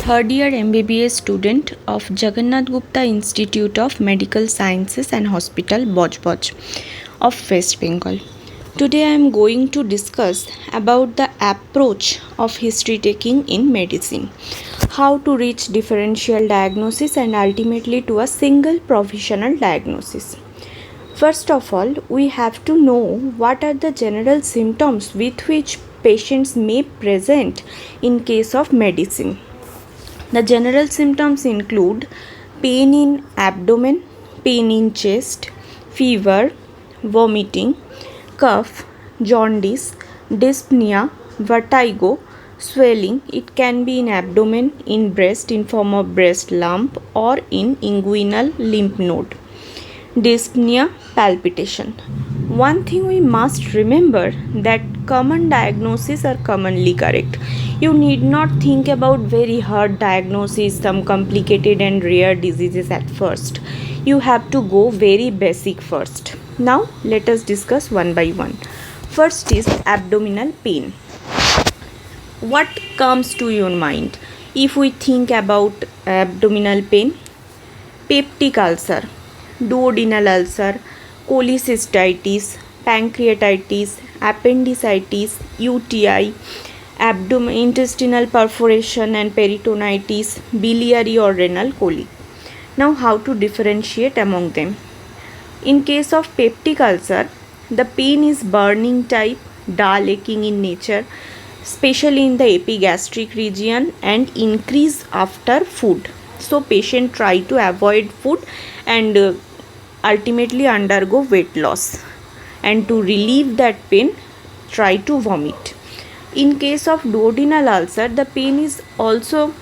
third year MBBS student of Jagannath Gupta Institute of Medical Sciences and Hospital, Bojboj of West Bengal. Today I am going to discuss about the approach of history taking in medicine, how to reach differential diagnosis and ultimately to a single provisional diagnosis. First of all, we have to know what are the general symptoms with which patients may present in case of medicine. The general symptoms include pain in abdomen, pain in chest, fever, vomiting, cough, jaundice, dyspnea, vertigo, swelling. It can be in abdomen, in breast in form of breast lump or in inguinal lymph node. Dyspnea, palpitation. One thing we must remember that common diagnoses are commonly correct. You need not think about very hard diagnosis, some complicated and rare diseases at first. You have to go very basic first. Now let us discuss one by one. First is abdominal pain. What comes to your mind if we think about abdominal pain? Peptic ulcer, duodenal ulcer, cholecystitis, pancreatitis, appendicitis, UTI, intestinal perforation and peritonitis, biliary or renal colic. Now how to differentiate among them? In case of peptic ulcer, the pain is burning type, dull aching in nature, especially in the epigastric region and increase after food. So patient try to avoid food and ultimately undergo weight loss, and to relieve that pain try to vomit. In case of duodenal ulcer, the pain is also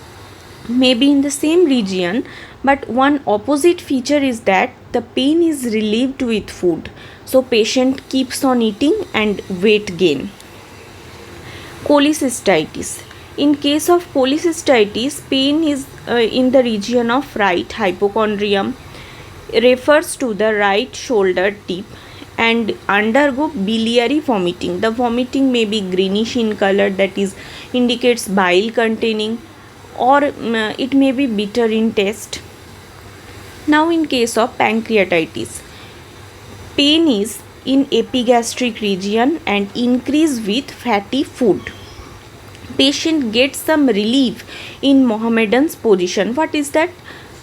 maybe in the same region, but one opposite feature is that the pain is relieved with food, so patient keeps on eating and weight gain. Cholecystitis. In case of cholecystitis, pain is in the region of right hypochondrium, refers to the right shoulder tip, and undergo biliary vomiting. The vomiting may be greenish in color, that is indicates bile containing, or it may be bitter in taste. Now in case of pancreatitis, pain is in epigastric region and increase with fatty food. Patient gets some relief in Mohammedan's position. What is that?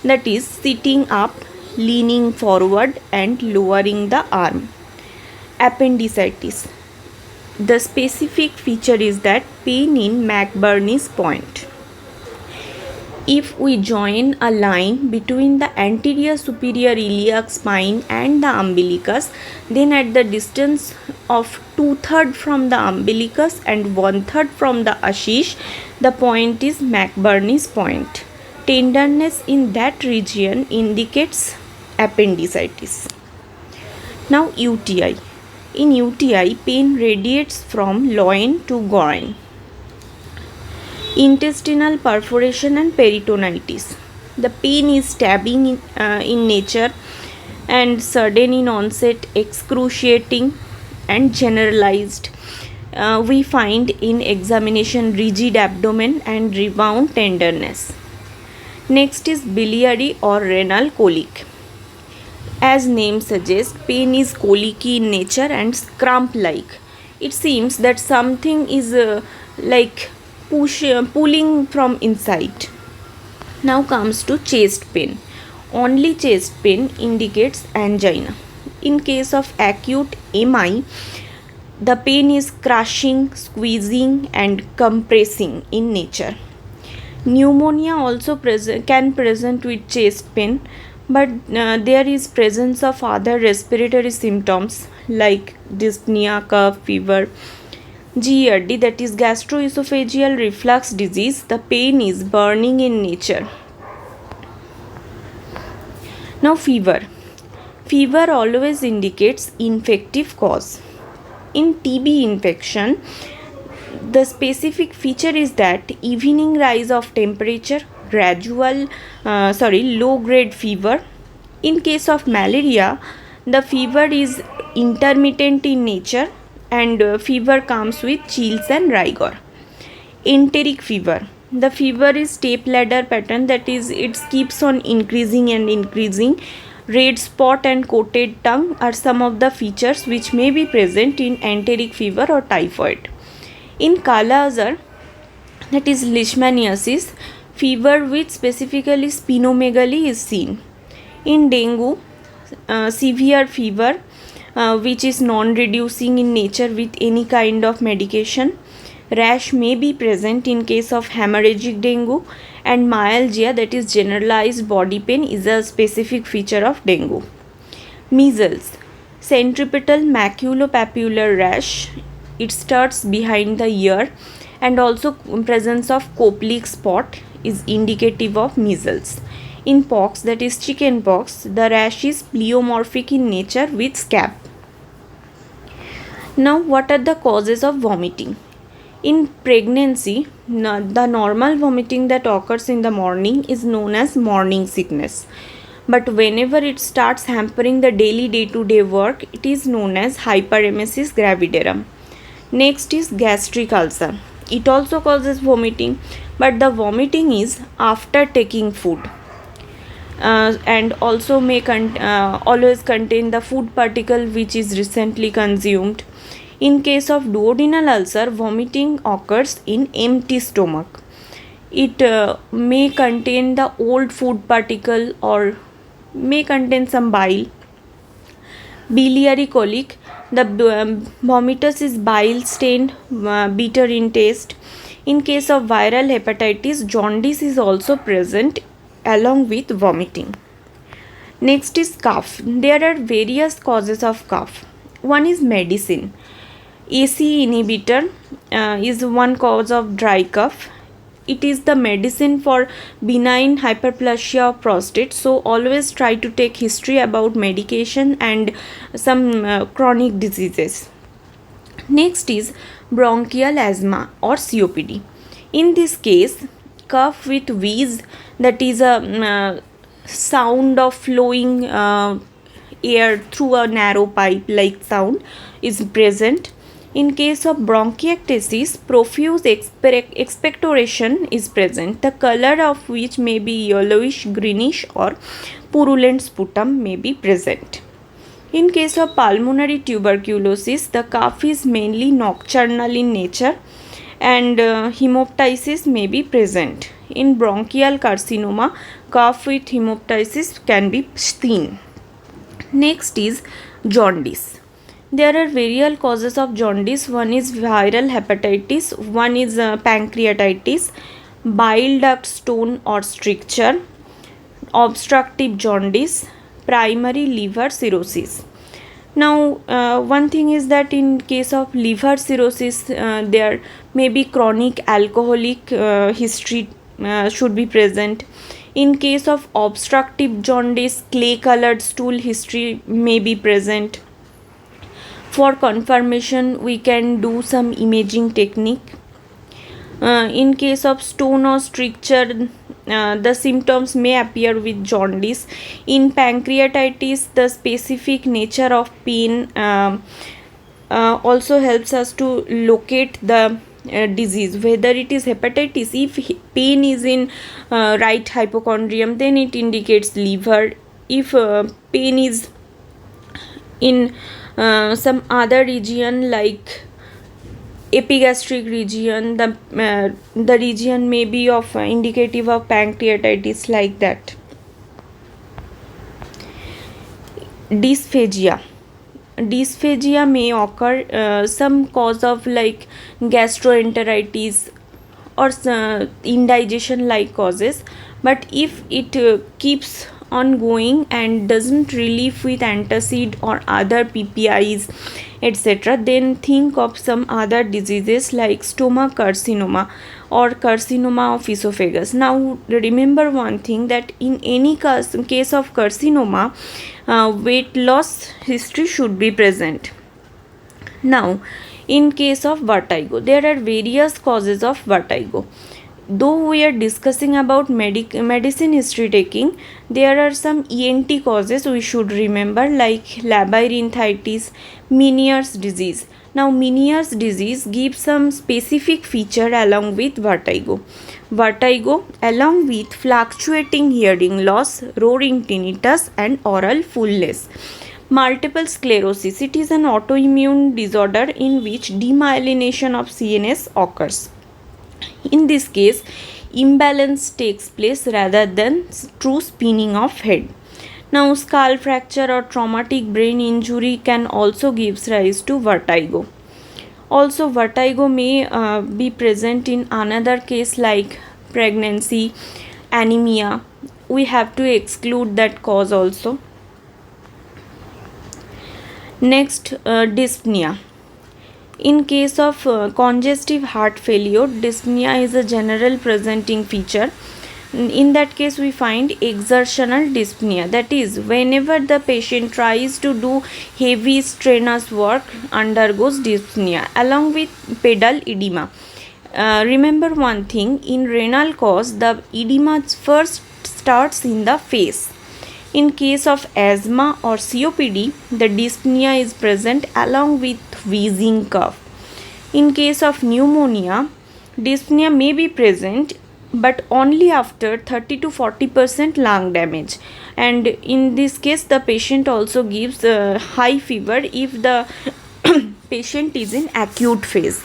That is sitting up, leaning forward and lowering the arm. Appendicitis. The specific feature is that pain in McBurney's point. If we join a line between the anterior superior iliac spine and the umbilicus, then at the distance of 2/3 from the umbilicus and 1/3 from the ashish, the point is McBurney's point. Tenderness in that region indicates appendicitis. Now UTI. In UTI, pain radiates from loin to groin. Intestinal perforation and peritonitis. The pain is stabbing in nature and sudden in onset, excruciating and generalized. We find in examination rigid abdomen and rebound tenderness. Next is biliary or renal colic. As name suggests, pain is colicky in nature and cramp-like. It seems that something is like pulling from inside. Now comes to chest pain. Only chest pain indicates angina. In case of acute MI, the pain is crushing, squeezing and compressing in nature. Pneumonia also can present with chest pain, but there is presence of other respiratory symptoms like dyspnea, cough, fever. GERD, that is gastroesophageal reflux disease, the pain is burning in nature. Now fever. Fever always indicates infective cause. In TB infection, the specific feature is that evening rise of temperature, low grade fever. In case of malaria, the fever is intermittent in nature and fever comes with chills and rigor. Enteric fever. The fever is step ladder pattern, that is it keeps on increasing and increasing. Red spot and coated tongue are some of the features which may be present in enteric fever or typhoid. In Kala Azar, that is leishmaniasis, fever with specifically splenomegaly is seen. In dengue, severe fever which is non-reducing in nature with any kind of medication. Rash may be present in case of hemorrhagic dengue, and myalgia, that is generalized body pain, is a specific feature of dengue. Measles, centripetal maculopapular rash, it starts behind the ear, and also presence of Koplik spot is indicative of measles. In pox, that is chicken pox, the rash is pleomorphic in nature with scab. Now, what are the causes of vomiting? In pregnancy, the normal vomiting that occurs in the morning is known as morning sickness. But whenever it starts hampering the daily day-to-day work, it is known as hyperemesis gravidarum. Next is gastric ulcer. It also causes vomiting, but the vomiting is after taking food. And also may always contain the food particle which is recently consumed. In case of duodenal ulcer, vomiting occurs in empty stomach. It may contain the old food particle or may contain some bile. Biliary colic, the vomitus is bile stained, bitter in taste. In case of viral hepatitis, jaundice is also present along with vomiting. Next is cough. There are various causes of cough. One is medicine. ACE inhibitor is one cause of dry cough. It is the medicine for benign hyperplasia of prostate. So always try to take history about medication and some chronic diseases. Next is bronchial asthma or COPD. In this case, cough with wheeze, that is a sound of flowing air through a narrow pipe like sound is present. In case of bronchiectasis, profuse expectoration is present, the color of which may be yellowish, greenish or purulent sputum may be present. In case of pulmonary tuberculosis, the cough is mainly nocturnal in nature and hemoptysis may be present. In bronchial carcinoma, cough with hemoptysis can be seen. Next is jaundice. There are various causes of jaundice. One is viral hepatitis, one is pancreatitis, bile duct stone or stricture, obstructive jaundice, primary liver cirrhosis. Now, one thing is that in case of liver cirrhosis, there may be chronic alcoholic history should be present. In case of obstructive jaundice, clay colored stool history may be present. For confirmation, we can do some imaging technique. In case of stone or stricture, the symptoms may appear with jaundice. In pancreatitis, the specific nature of pain also helps us to locate the disease, whether it is hepatitis. If pain is in right hypochondrium, then it indicates liver. If pain is in some other region like epigastric region, the region may be of indicative of pancreatitis, like that. Dysphagia may occur, some cause of like gastroenteritis or indigestion like causes, but if it keeps on going and doesn't relieve with antacid or other PPIs etc., then think of some other diseases like stomach carcinoma or carcinoma of esophagus. Now remember one thing, that in any case of carcinoma, weight loss history should be present. Now in case of vertigo, there are various causes of vertigo. though we are discussing about medicine history taking, there are some ENT causes we should remember, like labyrinthitis, Meniere's disease. Now Meniere's disease gives some specific feature along with vertigo. Vertigo along with fluctuating hearing loss, roaring tinnitus and oral fullness. Multiple sclerosis, it is an autoimmune disorder in which demyelination of CNS occurs. In this case, imbalance takes place rather than true spinning of head. Now, skull fracture or traumatic brain injury can also give rise to vertigo. Also, vertigo may be present in another case like pregnancy, anemia. We have to exclude that cause also. Next, dyspnea. In case of congestive heart failure, dyspnea is a general presenting feature. In that case, we find exertional dyspnea, that is, whenever the patient tries to do heavy strenuous work, undergoes dyspnea along with pedal edema. Remember one thing, in renal cause, the edema first starts in the face. In case of asthma or COPD, the dyspnea is present along with wheezing cough. In case of pneumonia, dyspnea may be present but only after 30 to 40% lung damage, and in this case the patient also gives high fever if the patient is in acute phase.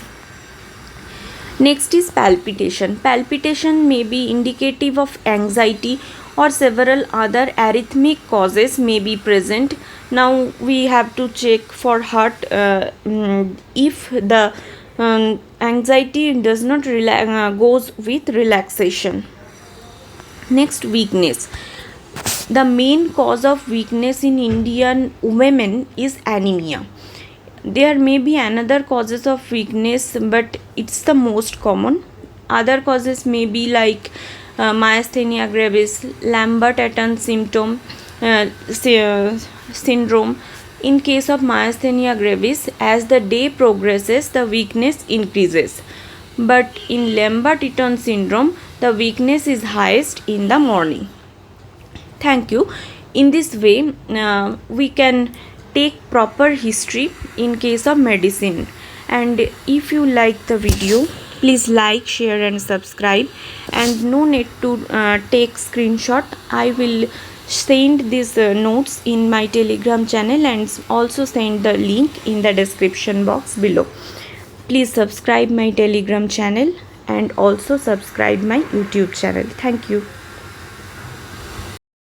Next is palpitation. Palpitation may be indicative of anxiety or several other arrhythmic causes may be present. Now we have to check for heart if the anxiety does not goes with relaxation. Next, weakness. The main cause of weakness in Indian women is anemia. There may be another causes of weakness, but it's the most common. Other causes may be like myasthenia gravis, Lambert-Eaton syndrome. In case of myasthenia gravis, as the day progresses, the weakness increases. But in Lambert-Eaton syndrome, the weakness is highest in the morning. Thank you. In this way, we can take proper history in case of medicine. And if you like the video, please like, share and subscribe, and no need to take screenshot. I will send these notes in my Telegram channel and also send the link in the description box below. Please subscribe my Telegram channel and also subscribe my YouTube channel. Thank you.